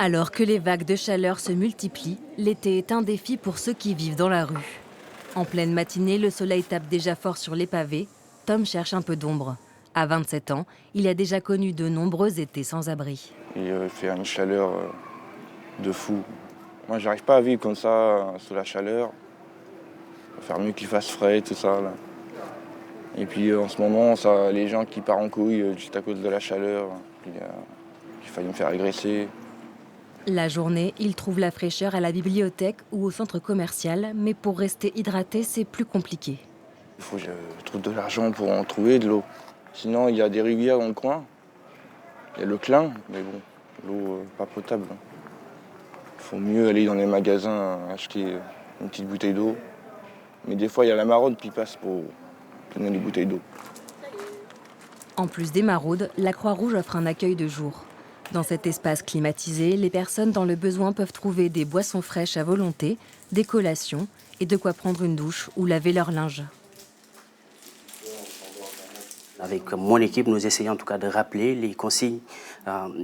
Alors que les vagues de chaleur se multiplient, l'été est un défi pour ceux qui vivent dans la rue. En pleine matinée, le soleil tape déjà fort sur les pavés. Tom cherche un peu d'ombre. À 27 ans, il a déjà connu de nombreux étés sans abri. Il fait une chaleur de fou. Moi, j'arrive pas à vivre comme ça, sous la chaleur. Il va faire mieux qu'il fasse frais, tout ça. Là. Et puis en ce moment, ça, les gens qui partent en couille juste à cause de la chaleur, il a failli me faire agresser. La journée, il trouve la fraîcheur à la bibliothèque ou au centre commercial, mais pour rester hydraté, c'est plus compliqué. Il faut que je trouve de l'argent pour en trouver de l'eau. Sinon, il y a des rivières dans le coin. Il y a le Clin, mais bon, l'eau pas potable. Il faut mieux aller dans les magasins acheter une petite bouteille d'eau. Mais des fois, il y a la maraude qui passe pour donner des bouteilles d'eau. En plus des maraudes, la Croix-Rouge offre un accueil de jour. Dans cet espace climatisé, les personnes dans le besoin peuvent trouver des boissons fraîches à volonté, des collations et de quoi prendre une douche ou laver leur linge. Avec mon équipe, nous essayons en tout cas de rappeler les consignes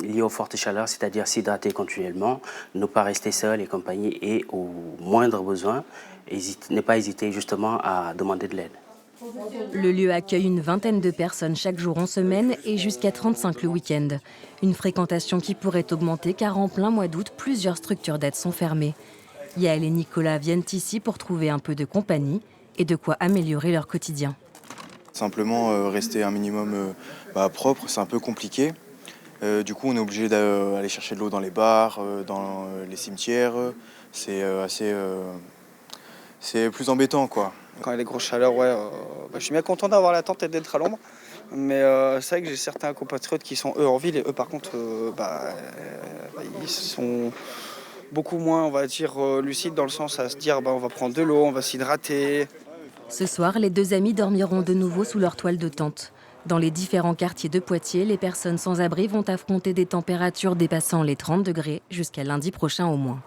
liées aux fortes chaleurs, c'est-à-dire s'hydrater continuellement, ne pas rester seul et compagnie et au moindre besoin, ne pas hésiter justement à demander de l'aide. Le lieu accueille une vingtaine de personnes chaque jour en semaine et jusqu'à 35 le week-end. Une fréquentation qui pourrait augmenter car en plein mois d'août, plusieurs structures d'aide sont fermées. Yael et Nicolas viennent ici pour trouver un peu de compagnie et de quoi améliorer leur quotidien. Simplement rester un minimum propre, c'est un peu compliqué. Du coup, on est obligé d'aller chercher de l'eau dans les bars, dans les cimetières. C'est c'est plus embêtant, quoi. Quand il y a les grosses chaleurs, je suis bien content d'avoir la tente et d'être à l'ombre. Mais c'est vrai que j'ai certains compatriotes qui sont eux en ville et eux par contre, ils sont beaucoup moins, on va dire, lucides dans le sens à se dire on va prendre de l'eau, on va s'hydrater. Ce soir, les deux amis dormiront de nouveau sous leur toile de tente. Dans les différents quartiers de Poitiers, les personnes sans abri vont affronter des températures dépassant les 30 degrés jusqu'à lundi prochain au moins.